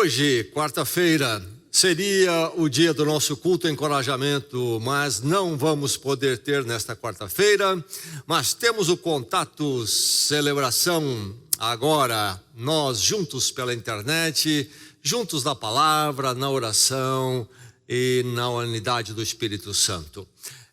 Hoje, quarta-feira, seria o dia do nosso culto encorajamento, mas não vamos poder ter nesta quarta-feira, mas temos o contato celebração agora, nós juntos pela internet, juntos na palavra, na oração e na unidade do Espírito Santo.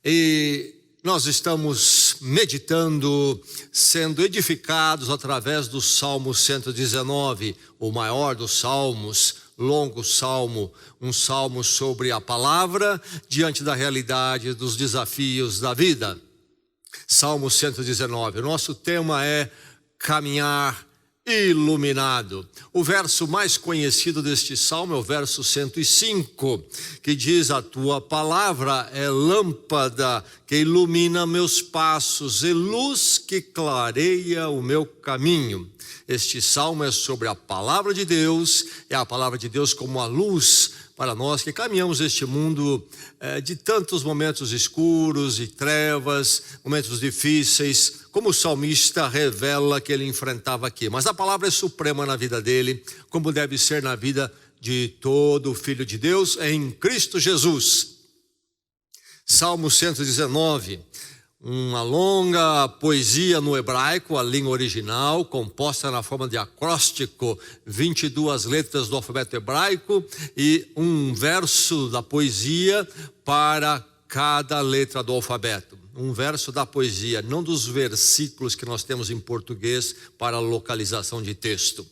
E nós estamos meditando, sendo edificados através do Salmo 119, o maior dos salmos, longo salmo, um salmo sobre a palavra diante da realidade dos desafios da vida. Salmo 119, nosso tema é caminhar iluminado. O verso mais conhecido deste salmo é o verso 105, que diz: a tua palavra é lâmpada que ilumina meus passos e luz que clareia o meu caminho. Este salmo é sobre a palavra de Deus, é a palavra de Deus como a luz para nós que caminhamos este mundo de tantos momentos escuros e trevas, momentos difíceis, como o salmista revela que ele enfrentava aqui. Mas a palavra é suprema na vida dele, como deve ser na vida de todo filho de Deus em Cristo Jesus. Salmo 119, uma longa poesia no hebraico, a língua original, composta na forma de acróstico, 22 letras do alfabeto hebraico e um verso da poesia para cada letra do alfabeto. Um verso da poesia, não dos versículos que nós temos em português para a localização de texto.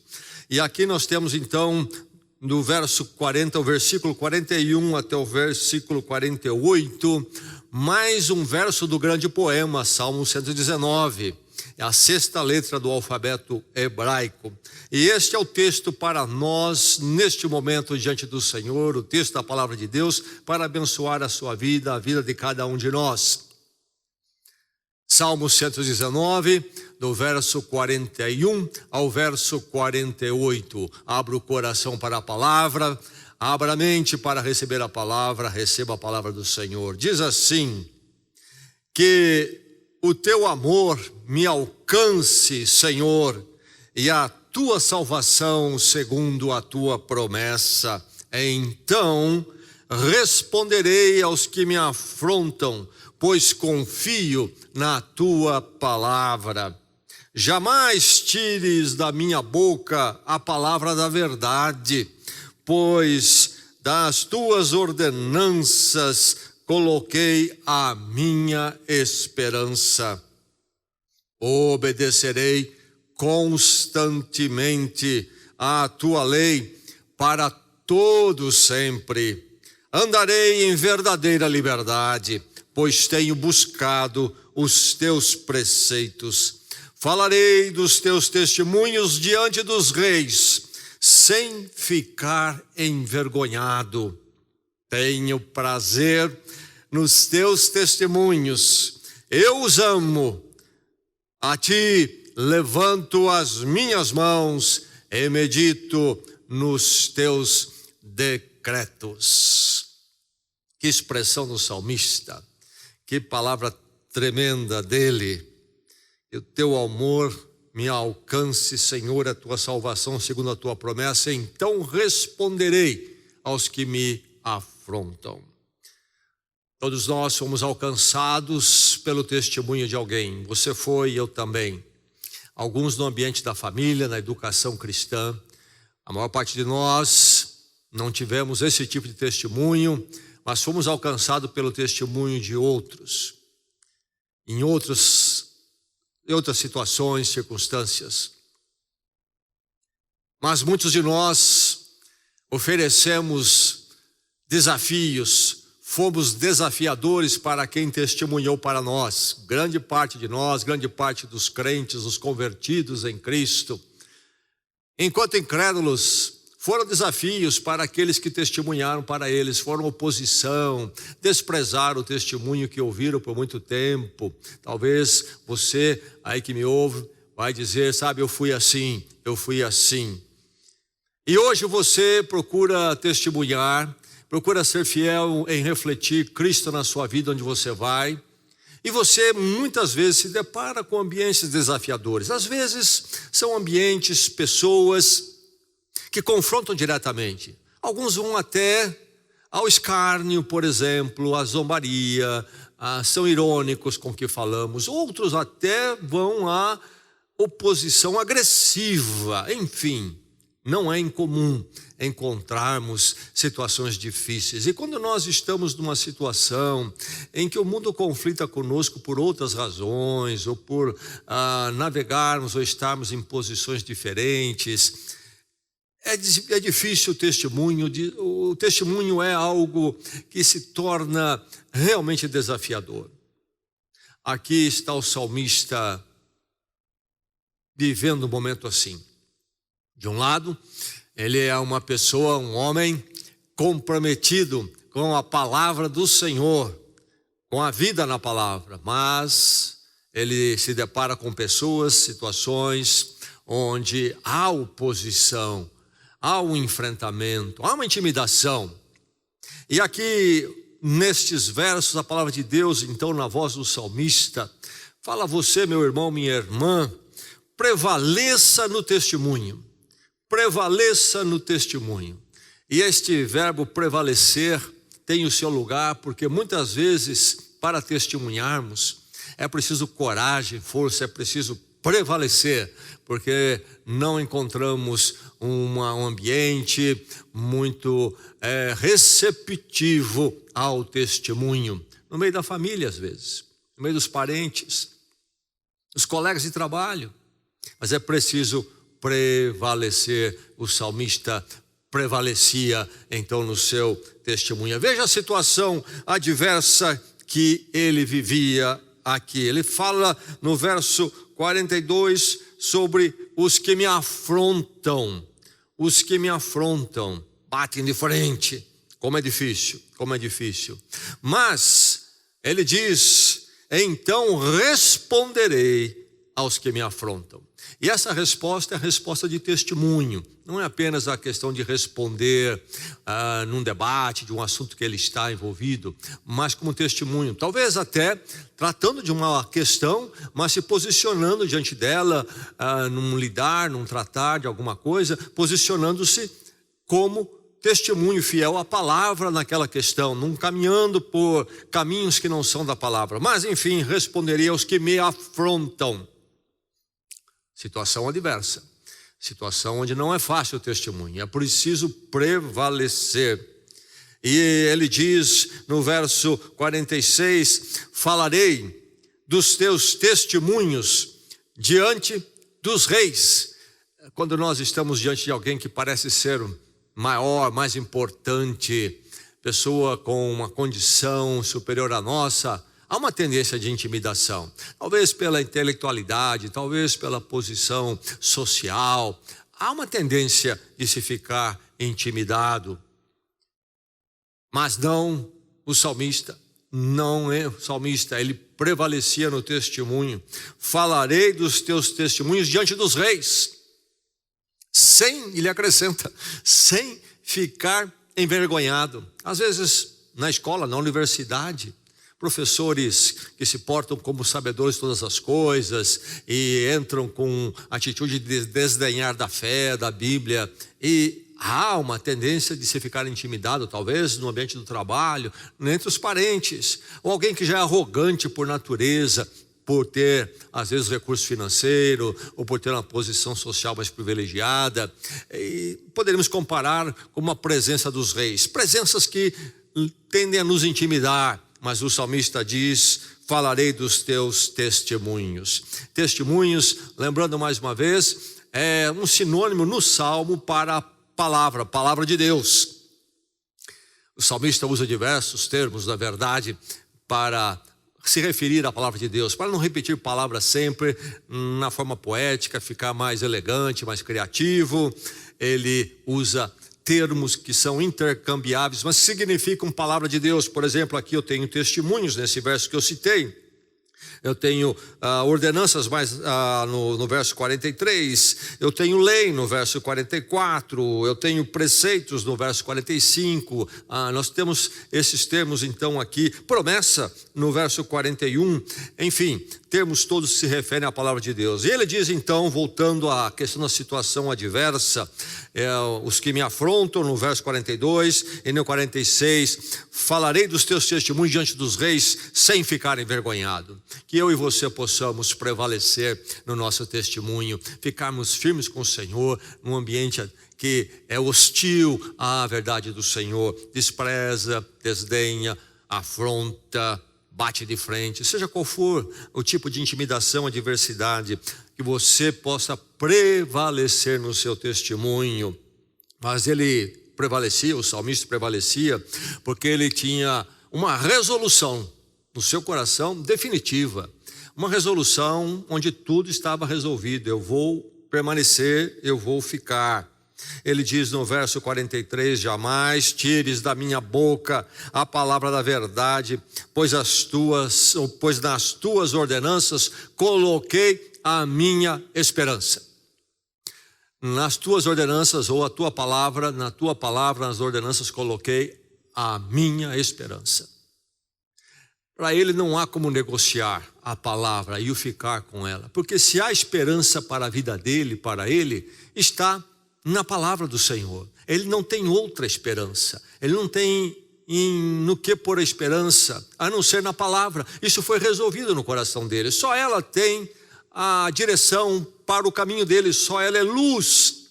E aqui nós temos então, do verso 40, o versículo 41 até o versículo 48, mais um verso do grande poema, Salmo 119, é a sexta letra do alfabeto hebraico. E este é o texto para nós, neste momento diante do Senhor, o texto da palavra de Deus, para abençoar a sua vida, a vida de cada um de nós. Salmo 119, do verso 41 ao verso 48. Abra o coração para a palavra, abra a mente para receber a palavra, receba a palavra do Senhor. Diz assim: que o teu amor me alcance, Senhor, e a tua salvação segundo a tua promessa. Então responderei aos que me afrontam, pois confio na tua palavra. Jamais tires da minha boca a palavra da verdade, pois das tuas ordenanças coloquei a minha esperança. Obedecerei constantemente à tua lei para todo sempre. Andarei em verdadeira liberdade, pois tenho buscado os teus preceitos. Falarei dos teus testemunhos diante dos reis, sem ficar envergonhado. Tenho prazer nos teus testemunhos. Eu os amo. A ti levanto as minhas mãos e medito nos teus decretos. Que expressão do salmista. Que palavra tremenda dele. E o teu amor me alcance, Senhor, a tua salvação segundo a tua promessa. Então responderei aos que me afrontam. Todos nós fomos alcançados pelo testemunho de alguém. Você foi, eu também. Alguns no ambiente da família, na educação cristã. A maior parte de nós não tivemos esse tipo de testemunho, mas fomos alcançados pelo testemunho de outros, em outras situações, circunstâncias. Mas muitos de nós oferecemos desafios, fomos desafiadores para quem testemunhou para nós. Grande parte de nós, grande parte dos crentes, os convertidos em Cristo, enquanto incrédulos, foram desafios para aqueles que testemunharam para eles, foram oposição, desprezaram o testemunho que ouviram por muito tempo. Talvez você aí que me ouve vai dizer, sabe, eu fui assim. E hoje você procura testemunhar, procura ser fiel em refletir Cristo na sua vida onde você vai. E você muitas vezes se depara com ambientes desafiadores. Às vezes são ambientes, pessoas que confrontam diretamente. Alguns vão até ao escárnio, por exemplo, à zombaria, são irônicos com o que falamos. Outros até vão à oposição agressiva. Enfim, não é incomum encontrarmos situações difíceis. E quando nós estamos numa situação em que o mundo conflita conosco por outras razões, ou por navegarmos ou estarmos em posições diferentes, é difícil o testemunho. O testemunho é algo que se torna realmente desafiador. Aqui está o salmista vivendo um momento assim. De um lado, ele é uma pessoa, um homem comprometido com a palavra do Senhor, com a vida na palavra, mas ele se depara com pessoas, situações onde há oposição, há um enfrentamento, há uma intimidação. E aqui, nestes versos, a palavra de Deus, então, na voz do salmista, fala a você, meu irmão, minha irmã, prevaleça no testemunho. Prevaleça no testemunho. E este verbo prevalecer tem o seu lugar, porque muitas vezes, para testemunharmos, é preciso coragem, força, é preciso prevalecer, porque não encontramos um ambiente muito receptivo ao testemunho, no meio da família às vezes, no meio dos parentes, dos colegas de trabalho, mas é preciso prevalecer. O salmista prevalecia então no seu testemunho. Veja a situação adversa que ele vivia aqui. Ele fala no verso 42 sobre os que me afrontam. Os que me afrontam, batem de frente. Como é difícil, como é difícil. Mas ele diz: então responderei aos que me afrontam. E essa resposta é a resposta de testemunho. Não é apenas a questão de responder num debate de um assunto que ele está envolvido, mas como testemunho. Talvez até tratando de uma questão, mas se posicionando diante dela, num lidar, num tratar de alguma coisa, posicionando-se como testemunho fiel à palavra naquela questão, não caminhando por caminhos que não são da palavra. Mas enfim, responderei aos que me afrontam. Situação adversa, situação onde não é fácil o testemunho, é preciso prevalecer. E ele diz no verso 46, falarei dos teus testemunhos diante dos reis. Quando nós estamos diante de alguém que parece ser maior, mais importante, pessoa com uma condição superior à nossa, há uma tendência de intimidação, talvez pela intelectualidade, talvez pela posição social, há uma tendência de se ficar intimidado. Mas não o salmista, não é o salmista, ele prevalecia no testemunho. Falarei dos teus testemunhos diante dos reis, ele acrescenta, sem ficar envergonhado. Às vezes na escola, na universidade, professores que se portam como sabedores de todas as coisas e entram com atitude de desdenhar da fé, da Bíblia, e há uma tendência de se ficar intimidado, talvez no ambiente do trabalho, entre os parentes, ou alguém que já é arrogante por natureza, por ter às vezes recurso financeiro, ou por ter uma posição social mais privilegiada. E poderíamos comparar com uma presença dos reis, presenças que tendem a nos intimidar. Mas o salmista diz, falarei dos teus testemunhos. Testemunhos, lembrando mais uma vez, é um sinônimo no Salmo para a palavra de Deus. O salmista usa diversos termos, na verdade, para se referir à palavra de Deus, para não repetir palavras sempre na forma poética, ficar mais elegante, mais criativo. Ele usa termos que são intercambiáveis, mas significam palavra de Deus. Por exemplo, aqui eu tenho testemunhos nesse verso que eu citei. Eu tenho ordenanças mais no verso 43, eu tenho lei no verso 44, eu tenho preceitos no verso 45, nós temos esses termos então aqui, promessa no verso 41, enfim, termos todos se referem à palavra de Deus. E ele diz então, voltando à questão da situação adversa, os que me afrontam, no verso 42, e no 46, falarei dos teus testemunhos diante dos reis, sem ficar envergonhado. Que eu e você possamos prevalecer no nosso testemunho, ficarmos firmes com o Senhor, num ambiente que é hostil à verdade do Senhor, despreza, desdenha, afronta, bate de frente, seja qual for o tipo de intimidação, adversidade, que você possa prevalecer no seu testemunho. Mas ele prevalecia, o salmista prevalecia, porque ele tinha uma resolução no seu coração definitiva, uma resolução onde tudo estava resolvido. Eu vou permanecer, eu vou ficar. Ele diz no verso 43, jamais tires da minha boca a palavra da verdade, pois nas tuas ordenanças coloquei a minha esperança. Nas tuas ordenanças, ou a tua palavra, na tua palavra, nas ordenanças coloquei a minha esperança. Para ele não há como negociar a palavra e o ficar com ela, porque se há esperança para a vida dele, para ele, está na palavra do Senhor. Ele não tem outra esperança, ele não tem no que pôr a esperança, a não ser na palavra. Isso foi resolvido no coração dele, só ela tem a direção para o caminho dele, só ela é luz.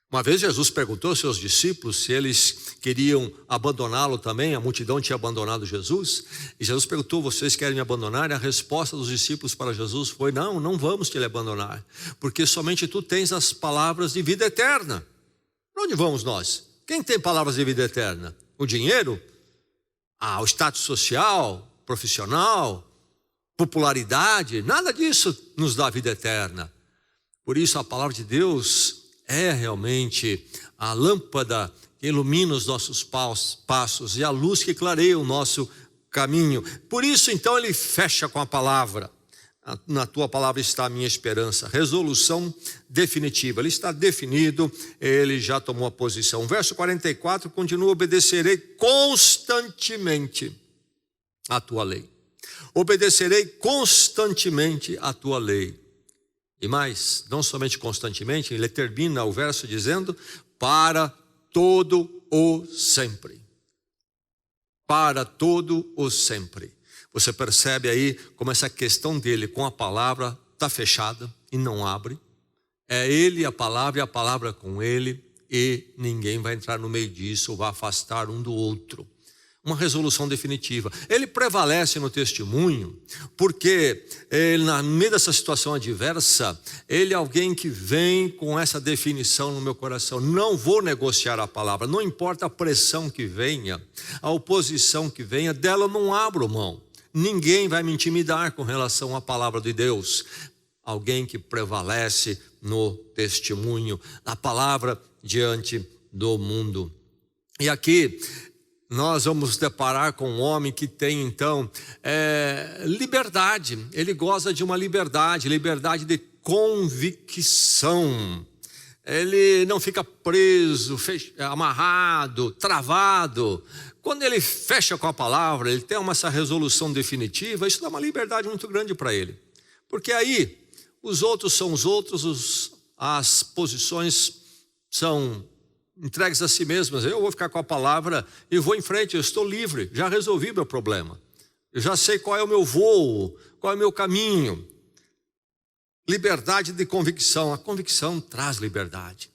Uma vez Jesus perguntou aos seus discípulos se eles queriam abandoná-lo também, a multidão tinha abandonado Jesus, e Jesus perguntou, vocês querem me abandonar? E a resposta dos discípulos para Jesus foi, não vamos te abandonar, porque somente tu tens as palavras de vida eterna. Para onde vamos nós? Quem tem palavras de vida eterna? O dinheiro? O status social, profissional, popularidade? Nada disso nos dá vida eterna. Por isso a palavra de Deus é realmente a lâmpada que ilumina os nossos passos e a luz que clareia o nosso caminho. Por isso então ele fecha com a palavra. Na tua palavra está a minha esperança. Resolução definitiva, ele está definido, ele já tomou a posição. Verso 44 continua, obedecerei constantemente a tua lei. Obedecerei constantemente a tua lei. E mais, não somente constantemente, ele termina o verso dizendo, para todo o sempre. Para todo o sempre. Você percebe aí como essa questão dele com a palavra está fechada e não abre. É ele a palavra com ele, e ninguém vai entrar no meio disso ou vai afastar um do outro. Uma resolução definitiva. Ele prevalece no testemunho, porque ele, no meio dessa situação adversa, ele é alguém que vem com essa definição no meu coração. Não vou negociar a palavra, não importa a pressão que venha, a oposição que venha, dela eu não abro mão. Ninguém vai me intimidar com relação à palavra de Deus. Alguém que prevalece no testemunho, a palavra diante do mundo. E aqui nós vamos nos deparar com um homem que tem então liberdade. Ele goza de uma liberdade de convicção. Ele não fica preso, amarrado, travado. Quando ele fecha com a palavra, ele tem essa resolução definitiva, isso dá uma liberdade muito grande para ele. Porque aí, os outros são os outros, as posições são entregues a si mesmas. Eu vou ficar com a palavra e vou em frente, eu estou livre, já resolvi meu problema. Eu já sei qual é o meu voo, qual é o meu caminho. Liberdade de convicção, a convicção traz liberdade.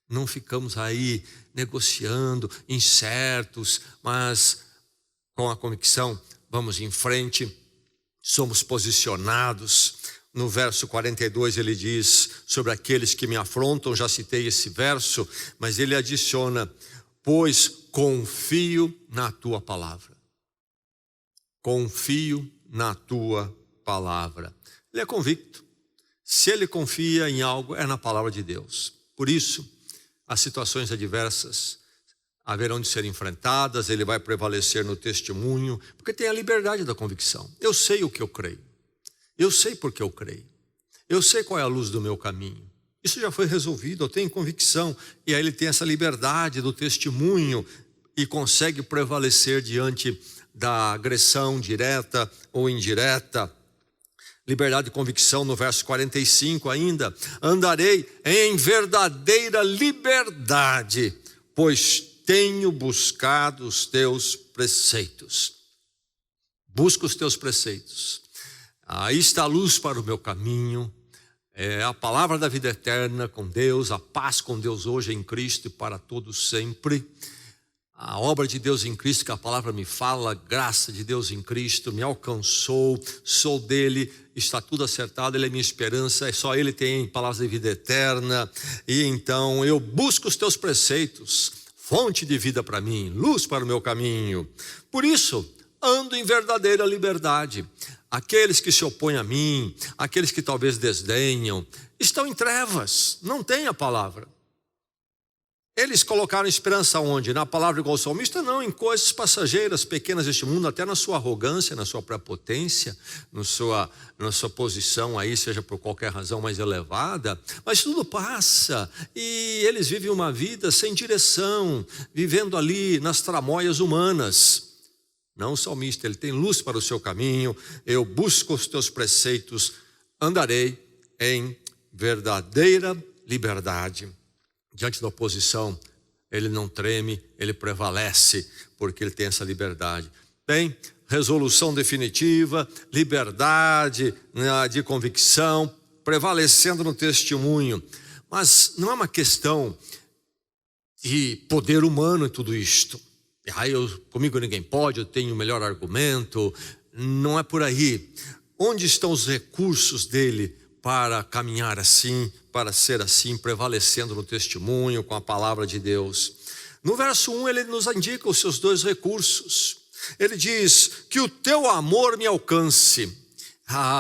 Não ficamos aí negociando, incertos, mas com a convicção vamos em frente, somos posicionados. No verso 42 ele diz sobre aqueles que me afrontam, já citei esse verso, mas ele adiciona, pois confio na tua palavra. Confio na tua palavra. Ele é convicto. Se ele confia em algo, é na palavra de Deus. Por isso, as situações adversas haverão de ser enfrentadas, ele vai prevalecer no testemunho, porque tem a liberdade da convicção. Eu sei o que eu creio. Eu sei porque eu creio. Eu sei qual é a luz do meu caminho. Isso já foi resolvido, eu tenho convicção. E aí ele tem essa liberdade do testemunho e consegue prevalecer diante da agressão direta ou indireta. Liberdade de convicção no verso 45 ainda. Andarei em verdadeira liberdade, pois tenho buscado os teus preceitos. Busca os teus preceitos. Aí está a luz para o meu caminho. É a palavra da vida eterna com Deus, a paz com Deus hoje em Cristo e para todos sempre. A obra de Deus em Cristo, que a palavra me fala, a graça de Deus em Cristo me alcançou, sou dele, está tudo acertado, ele é minha esperança, só ele tem palavras de vida eterna. E então eu busco os teus preceitos, fonte de vida para mim, luz para o meu caminho. Por isso, ando em verdadeira liberdade. Aqueles que se opõem a mim, aqueles que talvez desdenham, estão em trevas, não têm a palavra. Eles colocaram esperança onde? Na palavra igual salmista? Não, em coisas passageiras, pequenas deste mundo, até na sua arrogância, na sua prepotência, na sua posição aí, seja por qualquer razão mais elevada. Mas tudo passa e eles vivem uma vida sem direção, vivendo ali nas tramóias humanas. Não o salmista, ele tem luz para o seu caminho. Eu busco os teus preceitos, andarei em verdadeira liberdade. Diante da oposição, ele não treme, ele prevalece, porque ele tem essa liberdade. Tem resolução definitiva, liberdade de convicção, prevalecendo no testemunho. Mas não é uma questão de poder humano em tudo isto. Comigo ninguém pode, eu tenho o melhor argumento. Não é por aí. Onde estão os recursos dele para caminhar assim, para ser assim, prevalecendo no testemunho com a palavra de Deus? No verso 1 ele nos indica os seus dois recursos. Ele diz que o teu amor me alcance.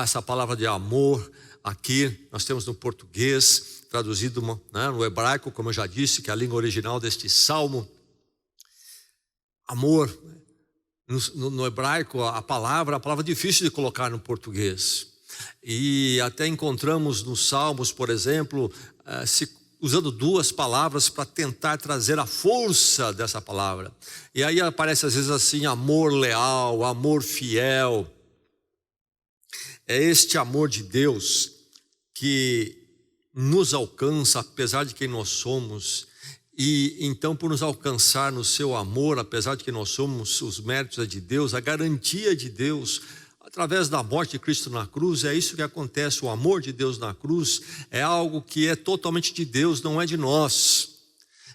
Essa palavra de amor aqui nós temos no português, traduzido no hebraico, como eu já disse, que é a língua original deste salmo. Amor, no hebraico, a palavra difícil de colocar no português. E até encontramos nos Salmos, por exemplo, usando duas palavras para tentar trazer a força dessa palavra. E aí aparece às vezes assim, amor leal, amor fiel. É este amor de Deus que nos alcança, apesar de quem nós somos. E então, por nos alcançar no seu amor, apesar de que nós somos, os méritos é de Deus, a garantia de Deus, através da morte de Cristo na cruz, é isso que acontece. O amor de Deus na cruz é algo que é totalmente de Deus, não é de nós.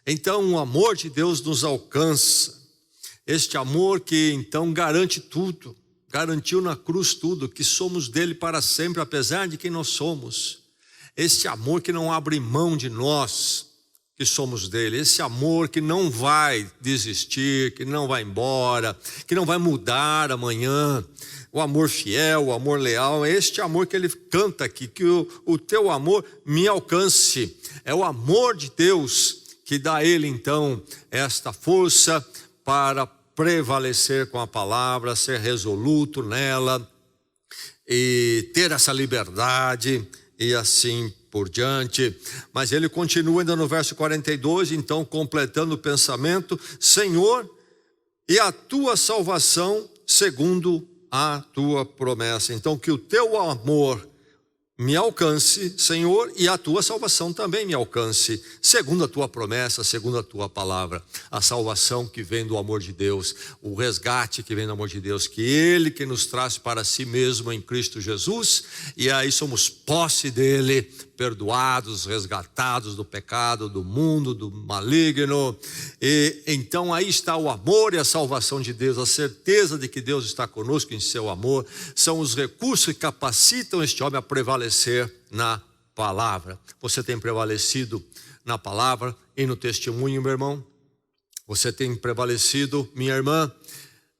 Então o amor de Deus nos alcança. Este amor que então garante tudo, garantiu na cruz tudo, que somos dele para sempre, apesar de quem nós somos. Este amor que não abre mão de nós, que somos dele, esse amor que não vai desistir, que não vai embora, que não vai mudar amanhã. O amor fiel, o amor leal, é este amor que ele canta aqui, que o teu amor me alcance. É o amor de Deus que dá a ele então esta força para prevalecer com a palavra, ser resoluto nela e ter essa liberdade e assim por diante. Mas ele continua ainda no verso 42, então completando o pensamento: Senhor, e a tua salvação segundo a tua promessa. Então que o teu amor me alcance, Senhor, e a tua salvação também me alcance, segundo a tua promessa, segundo a tua palavra. A salvação que vem do amor de Deus, o resgate que vem do amor de Deus, que ele que nos traz para si mesmo em Cristo Jesus, e aí somos posse dele, perdoados, resgatados do pecado, do mundo, do maligno. E então aí está o amor e a salvação de Deus, a certeza de que Deus está conosco em seu amor, são os recursos que capacitam este homem a prevalecer na palavra. Você tem prevalecido na palavra e no testemunho, meu irmão? Você tem prevalecido, minha irmã?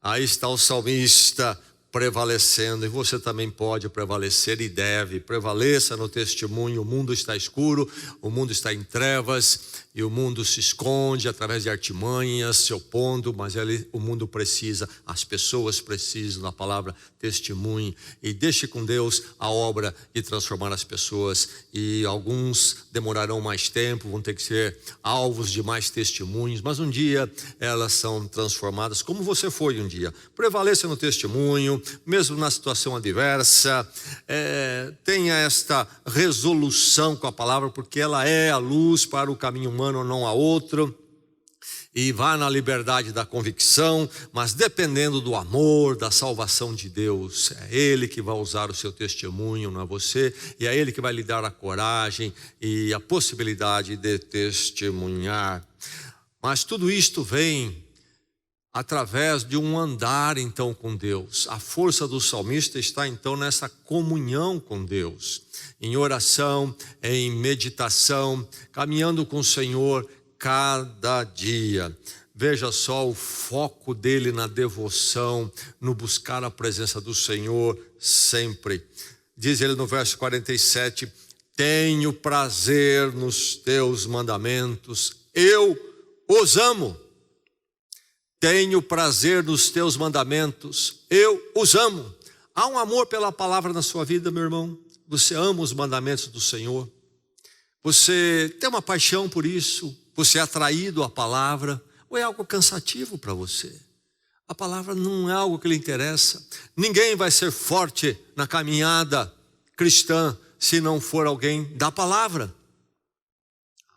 Aí está o salmista prevalecendo, e você também pode prevalecer e deve. Prevaleça no testemunho. O mundo está escuro, o mundo está em trevas, e o mundo se esconde através de artimanhas, se opondo, mas o mundo precisa, as pessoas precisam da palavra testemunho, e deixe com Deus a obra de transformar as pessoas. E alguns demorarão mais tempo, vão ter que ser alvos de mais testemunhos, mas um dia elas são transformadas, como você foi um dia. Prevaleça no testemunho, testemunho, mesmo na situação adversa. Tenha esta resolução com a palavra, porque ela é a luz para o caminho humano, não há outro. E vá na liberdade da convicção, mas dependendo do amor, da salvação de Deus. É Ele que vai usar o seu testemunho, não é você. E é Ele que vai lhe dar a coragem e a possibilidade de testemunhar. Mas tudo isto vem através de um andar então com Deus. A força do salmista está então nessa comunhão com Deus. Em oração, em meditação, caminhando com o Senhor cada dia. Veja só o foco dele na devoção, no buscar a presença do Senhor sempre. Diz ele no verso 47, tenho prazer nos teus mandamentos, eu os amo. Tenho prazer nos teus mandamentos, eu os amo. Há um amor pela palavra na sua vida, meu irmão? Você ama os mandamentos do Senhor? Você tem uma paixão por isso? Você é atraído à palavra? Ou é algo cansativo para você? A palavra não é algo que lhe interessa. Ninguém vai ser forte na caminhada cristã se não for alguém da palavra.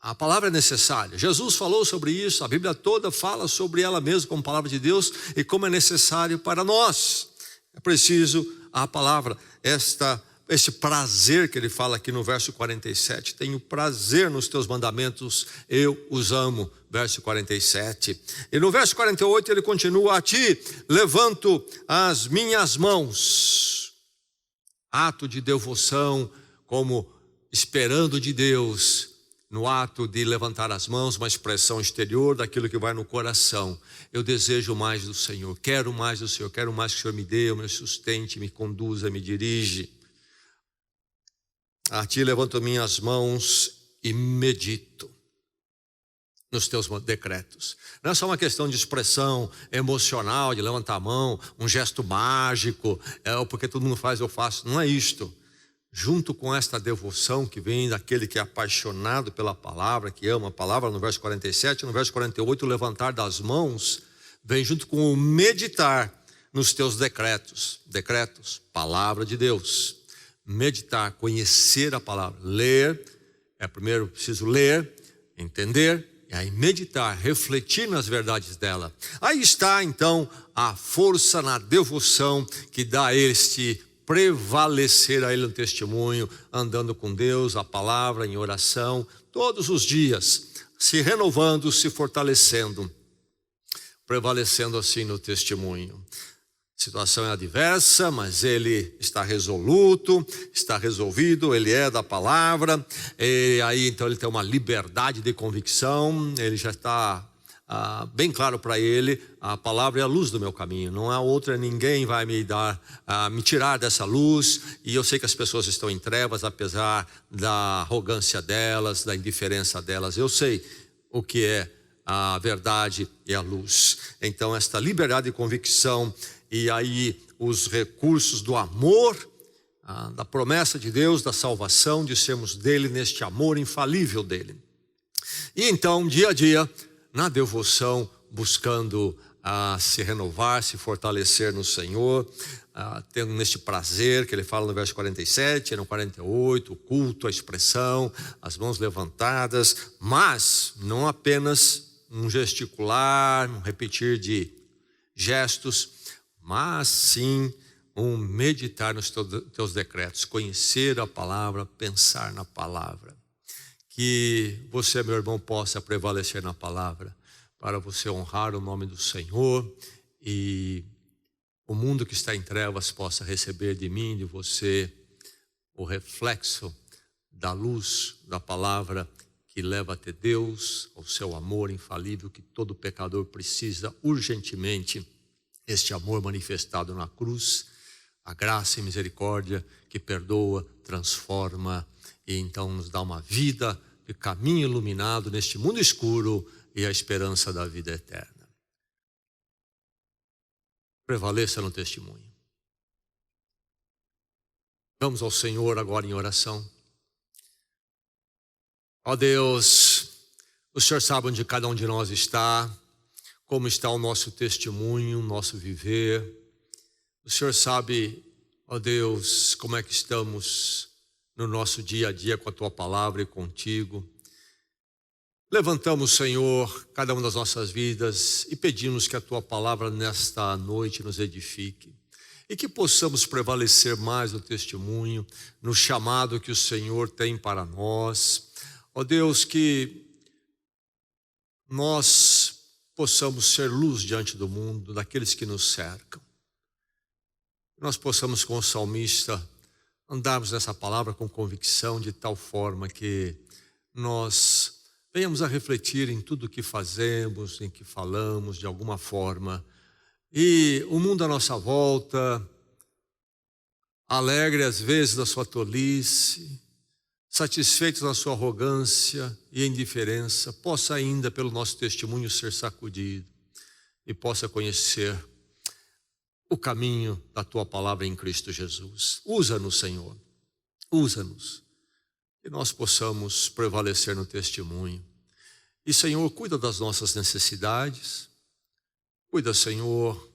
A palavra é necessária. Jesus falou sobre isso, a Bíblia toda fala sobre ela mesma como palavra de Deus e como é necessário para nós. É preciso a palavra, este prazer que ele fala aqui no verso 47, tenho prazer nos teus mandamentos, eu os amo, verso 47. E no verso 48 ele continua, a ti levanto as minhas mãos, ato de devoção, como esperando de Deus, no ato de levantar as mãos, uma expressão exterior daquilo que vai no coração. Eu desejo mais do Senhor, quero mais do Senhor, quero mais que o Senhor me dê, me sustente, me conduza, me dirige. A ti levanto minhas mãos e medito nos teus decretos. Não é só uma questão de expressão emocional, de levantar a mão, um gesto mágico, porque todo mundo faz, eu faço. Não é isto. Junto com esta devoção que vem daquele que é apaixonado pela palavra, que ama a palavra, no verso 47, no verso 48, o levantar das mãos, vem junto com o meditar nos teus decretos. Decretos, palavra de Deus. Meditar, conhecer a palavra, ler, primeiro preciso ler, entender, e aí meditar, refletir nas verdades dela. Aí está então a força na devoção que dá este prevalecer a ele no testemunho, andando com Deus, a palavra, em oração, todos os dias, se renovando, se fortalecendo, prevalecendo assim no testemunho. A situação é adversa, mas ele está resoluto, está resolvido, ele é da palavra, e aí então ele tem uma liberdade de convicção, ele já está bem claro para ele, a palavra é a luz do meu caminho, não há outra, ninguém vai me tirar dessa luz, e eu sei que as pessoas estão em trevas, apesar da arrogância delas, da indiferença delas, eu sei o que é a verdade e a luz. Então esta liberdade de convicção, e aí os recursos do amor, da promessa de Deus, da salvação, de sermos dele, neste amor infalível dele. E então, dia a dia, na devoção, buscando se renovar, se fortalecer no Senhor, tendo neste prazer que ele fala no verso 47, no 48, o culto, a expressão, as mãos levantadas, mas não apenas um gesticular, um repetir de gestos, mas sim um meditar nos teus decretos, conhecer a palavra, pensar na palavra. Que você, meu irmão, possa prevalecer na palavra, para você honrar o nome do Senhor, e o mundo que está em trevas possa receber de mim, de você, o reflexo da luz da palavra que leva até Deus, ao seu amor infalível que todo pecador precisa urgentemente, este amor manifestado na cruz, a graça e misericórdia que perdoa, transforma e então nos dá uma vida de caminho iluminado neste mundo escuro e a esperança da vida eterna. Prevaleça no testemunho. Vamos ao Senhor agora em oração. Ó Deus, o Senhor sabe onde cada um de nós está, como está o nosso testemunho, o nosso viver. O Senhor sabe, ó Deus, como é que estamos no nosso dia a dia com a Tua palavra e contigo. Levantamos, Senhor, cada uma das nossas vidas e pedimos que a Tua palavra nesta noite nos edifique. E que possamos prevalecer mais no testemunho, no chamado que o Senhor tem para nós. Ó Deus, que nós possamos ser luz diante do mundo, daqueles que nos cercam. Nós possamos, com o salmista, andarmos nessa palavra com convicção, de tal forma que nós venhamos a refletir em tudo o que fazemos, em que falamos, de alguma forma. E o mundo à nossa volta, alegre às vezes da sua tolice, satisfeito na sua arrogância e indiferença, possa ainda pelo nosso testemunho ser sacudido e possa conhecer o caminho da Tua palavra em Cristo Jesus. Usa-nos, Senhor, usa-nos, que nós possamos prevalecer no testemunho. E, Senhor, cuida das nossas necessidades, cuida, Senhor,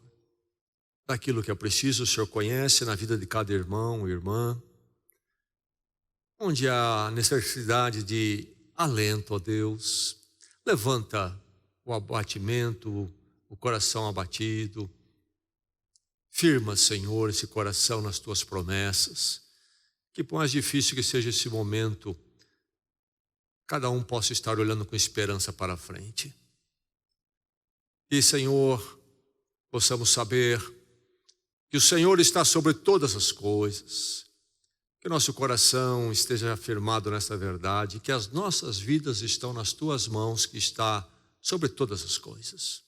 daquilo que é preciso. O Senhor conhece na vida de cada irmão e irmã, onde há necessidade de alento, ó Deus. Levanta o abatimento, o coração abatido. Firma, Senhor, esse coração nas Tuas promessas. Que por mais difícil que seja esse momento, cada um possa estar olhando com esperança para a frente. E, Senhor, possamos saber que o Senhor está sobre todas as coisas. Que nosso coração esteja firmado nessa verdade, que as nossas vidas estão nas Tuas mãos, que está sobre todas as coisas.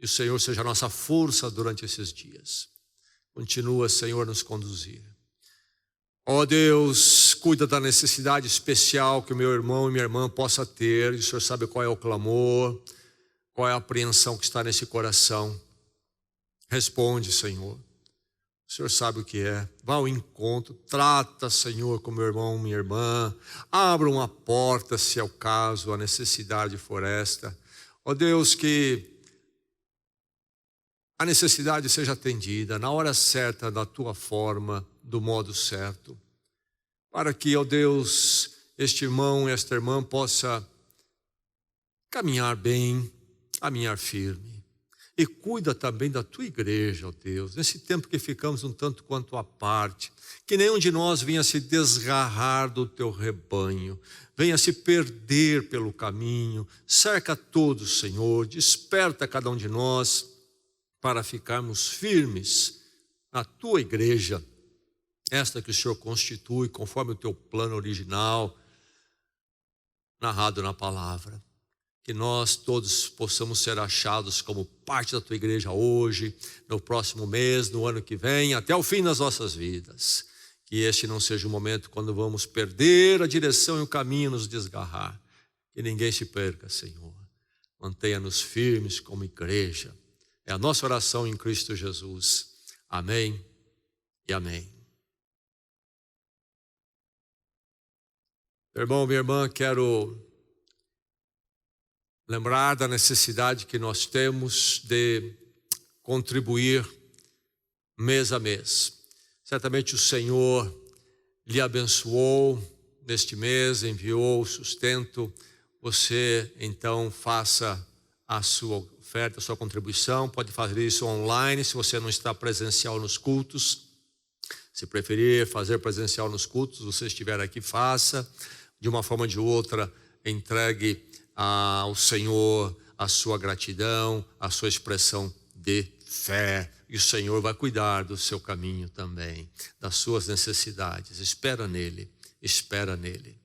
E o Senhor seja a nossa força durante esses dias. Continua, Senhor, nos conduzir. Ó Deus, cuida da necessidade especial que o meu irmão e minha irmã possa ter. E o Senhor sabe qual é o clamor, qual é a apreensão que está nesse coração. Responde, Senhor. O Senhor sabe o que é. Vá ao encontro, trata, Senhor, com meu irmão, minha irmã. Abra uma porta, se é o caso, a necessidade for esta. Ó Deus, que a necessidade seja atendida na hora certa, da Tua forma, do modo certo. Para que, ó Deus, este irmão e esta irmã possa caminhar bem, caminhar firme. E cuida também da Tua igreja, ó Deus, nesse tempo que ficamos um tanto quanto à parte, que nenhum de nós venha se desgarrar do Teu rebanho, venha se perder pelo caminho. Cerca todos, Senhor, desperta cada um de nós para ficarmos firmes na Tua igreja, esta que o Senhor constitui conforme o Teu plano original, narrado na palavra. Que nós todos possamos ser achados como parte da Tua igreja hoje, no próximo mês, no ano que vem, até o fim das nossas vidas. Que este não seja o momento quando vamos perder a direção e o caminho, nos desgarrar. Que ninguém se perca, Senhor. Mantenha-nos firmes como igreja. É a nossa oração em Cristo Jesus. Amém e amém. Meu irmão, minha irmã, quero lembrar da necessidade que nós temos de contribuir mês a mês. Certamente o Senhor lhe abençoou neste mês, enviou o sustento. Você então faça a sua oferta, a sua contribuição. Pode fazer isso online se você não está presencial nos cultos. Se preferir fazer presencial nos cultos, você estiver aqui, faça. De uma forma ou de outra, entregue ao Senhor a sua gratidão, a sua expressão de fé. E o Senhor vai cuidar do seu caminho também, das suas necessidades. Espera nele, espera nele.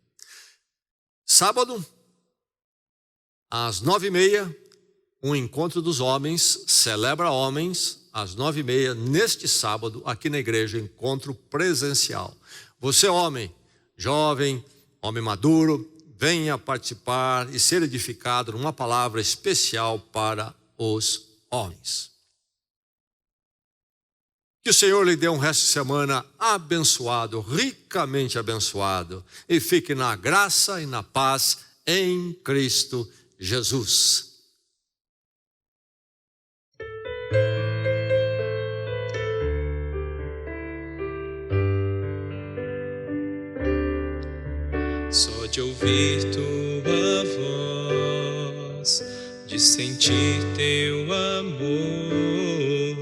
Sábado, às 9h30, um encontro dos homens, celebra homens, às 9h30, neste sábado, aqui na igreja, encontro presencial. Você, homem, jovem, homem maduro, venha participar e ser edificado numa palavra especial para os homens. Que o Senhor lhe dê um resto de semana abençoado, ricamente abençoado, e fique na graça e na paz em Cristo Jesus. de ouvir tua voz, de sentir teu amor,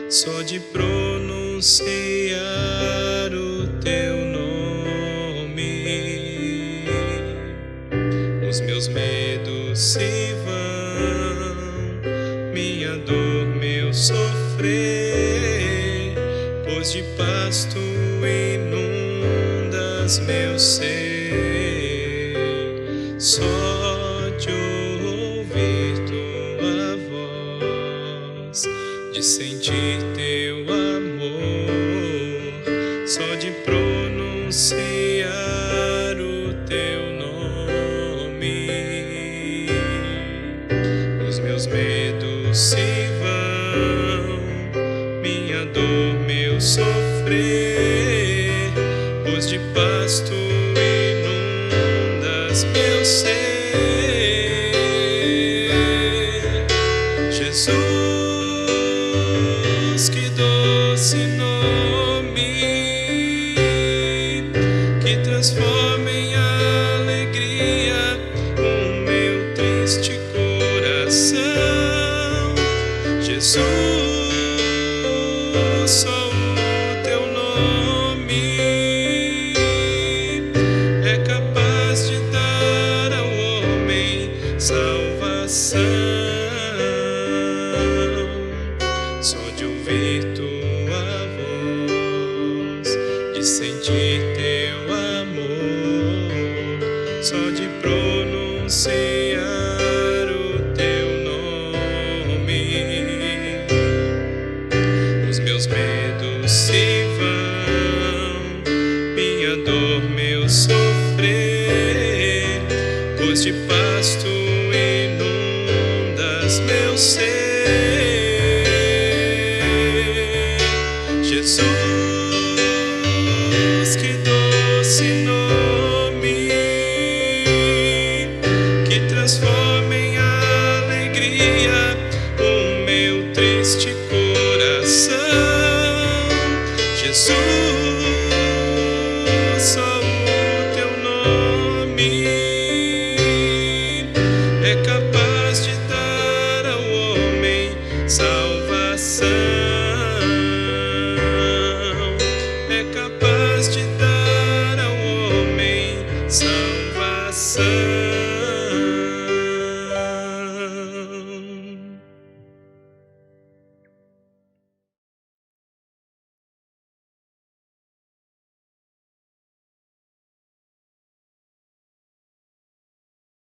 só de pronunciar o teu nome, os meus medos se vão, minha dor, meu sofrer, pois de paz tu inundas meu ser. Só de ouvir tua voz, de sentir teu amor, só de pronunciar o teu nome, os meus medos se vão, minha dor, meu sofrer, pois de paz tu inundas meu ser. Jesus, que doce nome, que transforma em alegria o meu triste coração. Jesus, só o teu nome é capaz de dar ao homem salvação. Só de ouvir tua voz, de sentir teu amor, só de pronunciar o teu nome, os meus medos se vão, minha dor, meu sofrer, pois de paz tu inundas meu ser. Jesus, que doce nome, que transforma em alegria o meu triste coração. Jesus,